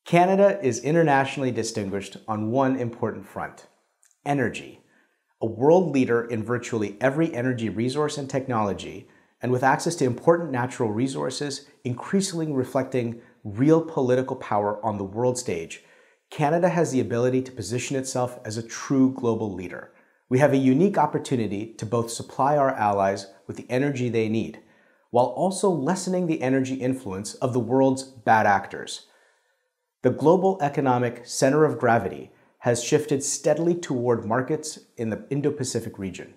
Canada is internationally distinguished on one important front: energy. A world leader in virtually every energy resource and technology, and with access to important natural resources increasingly reflecting real political power on the world stage, Canada has the ability to position itself as a true global leader. We have a unique opportunity to both supply our allies with the energy they need, while also lessening the energy influence of the world's bad actors. The global economic center of gravity has shifted steadily toward markets in the Indo-Pacific region.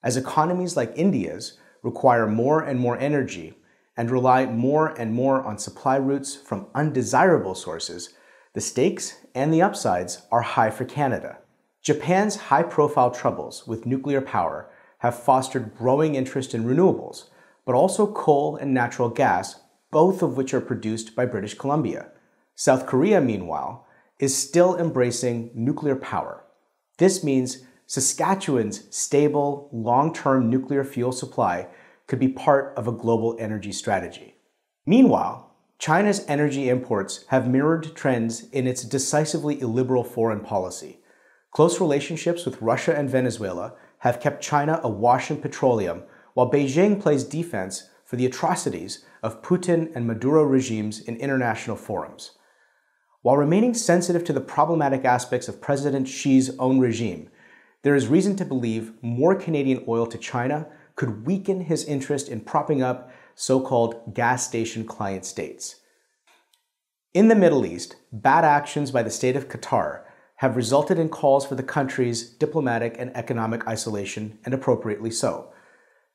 As economies like India's require more and more energy and rely more and more on supply routes from undesirable sources, the stakes and the upsides are high for Canada. Japan's high-profile troubles with nuclear power have fostered growing interest in renewables, but also coal and natural gas, both of which are produced by British Columbia. South Korea, meanwhile, is still embracing nuclear power. This means Saskatchewan's stable, long-term nuclear fuel supply could be part of a global energy strategy. Meanwhile, China's energy imports have mirrored trends in its decisively illiberal foreign policy. Close relationships with Russia and Venezuela have kept China awash in petroleum, while Beijing plays defense for the atrocities of Putin and Maduro regimes in international forums. While remaining sensitive to the problematic aspects of President Xi's own regime, there is reason to believe more Canadian oil to China could weaken his interest in propping up so-called gas station client states. In the Middle East, bad actions by the state of Qatar have resulted in calls for the country's diplomatic and economic isolation, and appropriately so.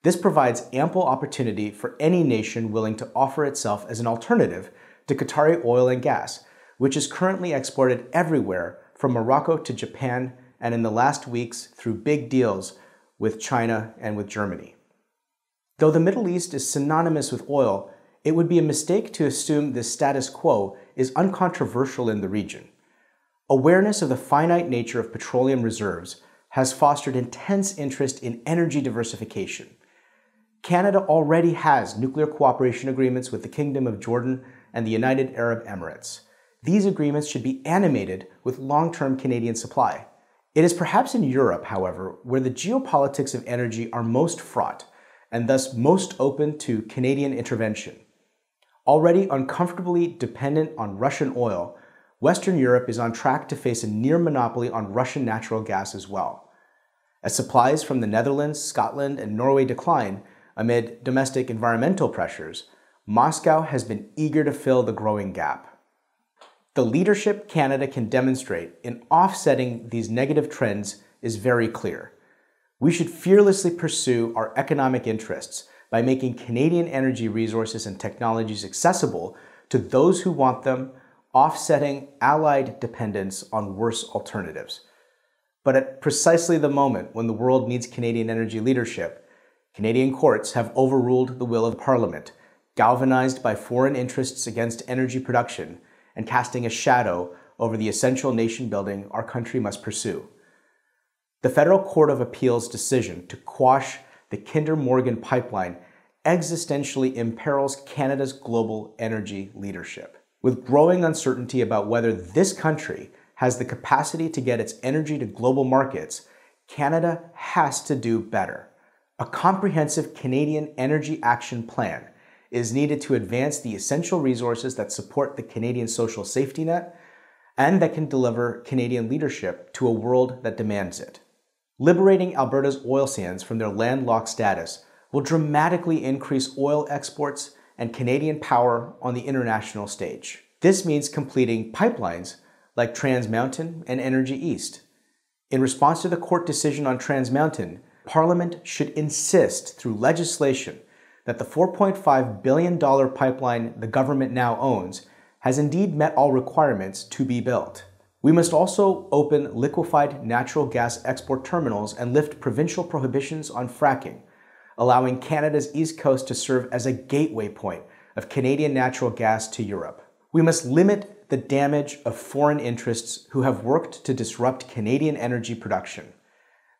This provides ample opportunity for any nation willing to offer itself as an alternative to Qatari oil and gas, which is currently exported everywhere from Morocco to Japan, and in the last weeks through big deals with China and with Germany. Though the Middle East is synonymous with oil, it would be a mistake to assume this status quo is uncontroversial in the region. Awareness of the finite nature of petroleum reserves has fostered intense interest in energy diversification. Canada already has nuclear cooperation agreements with the Kingdom of Jordan and the United Arab Emirates. These agreements should be animated with long-term Canadian supply. It is perhaps in Europe, however, where the geopolitics of energy are most fraught, and thus most open to Canadian intervention. Already uncomfortably dependent on Russian oil, Western Europe is on track to face a near monopoly on Russian natural gas as well. As supplies from the Netherlands, Scotland, and Norway decline amid domestic environmental pressures, Moscow has been eager to fill the growing gap. The leadership Canada can demonstrate in offsetting these negative trends is very clear. We should fearlessly pursue our economic interests by making Canadian energy resources and technologies accessible to those who want them, offsetting allied dependence on worse alternatives. But at precisely the moment when the world needs Canadian energy leadership, Canadian courts have overruled the will of Parliament, galvanized by foreign interests against energy production, and casting a shadow over the essential nation building our country must pursue. The Federal Court of Appeal's decision to quash the Kinder Morgan pipeline existentially imperils Canada's global energy leadership. With growing uncertainty about whether this country has the capacity to get its energy to global markets, Canada has to do better. A comprehensive Canadian Energy Action Plan is needed to advance the essential resources that support the Canadian social safety net and that can deliver Canadian leadership to a world that demands it. Liberating Alberta's oil sands from their landlocked status will dramatically increase oil exports and Canadian power on the international stage. This means completing pipelines like Trans Mountain and Energy East. In response to the court decision on Trans Mountain, Parliament should insist through legislation that the $4.5 billion pipeline the government now owns has indeed met all requirements to be built. We must also open liquefied natural gas export terminals and lift provincial prohibitions on fracking, allowing Canada's East Coast to serve as a gateway point of Canadian natural gas to Europe. We must limit the damage of foreign interests who have worked to disrupt Canadian energy production.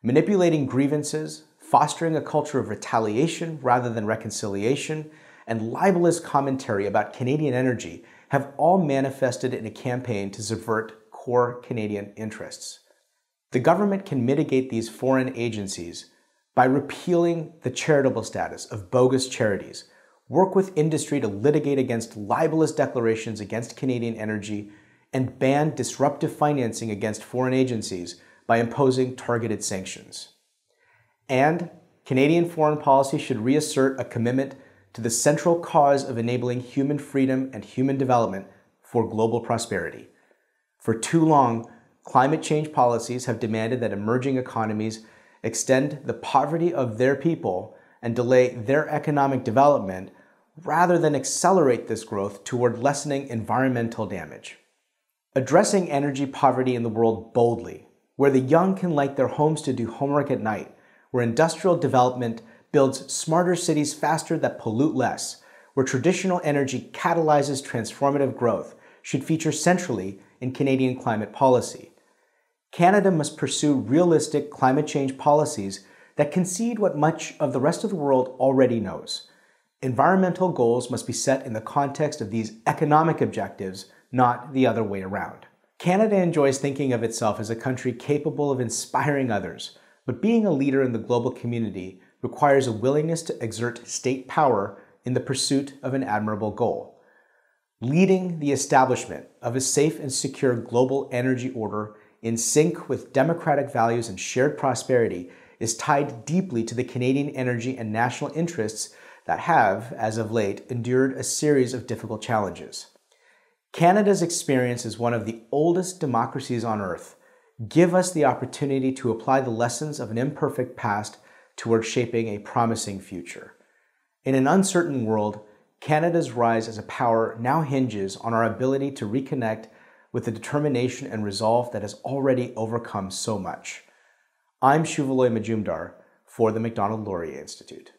Manipulating grievances, fostering a culture of retaliation rather than reconciliation, and libelous commentary about Canadian energy have all manifested in a campaign to subvert core Canadian interests. The government can mitigate these foreign agencies by repealing the charitable status of bogus charities, work with industry to litigate against libelous declarations against Canadian energy, and ban disruptive financing against foreign agencies by imposing targeted sanctions. And Canadian foreign policy should reassert a commitment to the central cause of enabling human freedom and human development for global prosperity. For too long, climate change policies have demanded that emerging economies extend the poverty of their people and delay their economic development rather than accelerate this growth toward lessening environmental damage. Addressing energy poverty in the world boldly, where the young can light their homes to do homework at night, where industrial development builds smarter cities faster that pollute less, where traditional energy catalyzes transformative growth, should feature centrally in Canadian climate policy. Canada must pursue realistic climate change policies that concede what much of the rest of the world already knows. Environmental goals must be set in the context of these economic objectives, not the other way around. Canada enjoys thinking of itself as a country capable of inspiring others, but being a leader in the global community requires a willingness to exert state power in the pursuit of an admirable goal. Leading the establishment of a safe and secure global energy order in sync with democratic values and shared prosperity is tied deeply to the Canadian energy and national interests that have, as of late, endured a series of difficult challenges. Canada's experience as one of the oldest democracies on earth give us the opportunity to apply the lessons of an imperfect past toward shaping a promising future. In an uncertain world, Canada's rise as a power now hinges on our ability to reconnect with the determination and resolve that has already overcome so much. I'm Shuvaloy Majumdar for the Macdonald-Laurier Institute.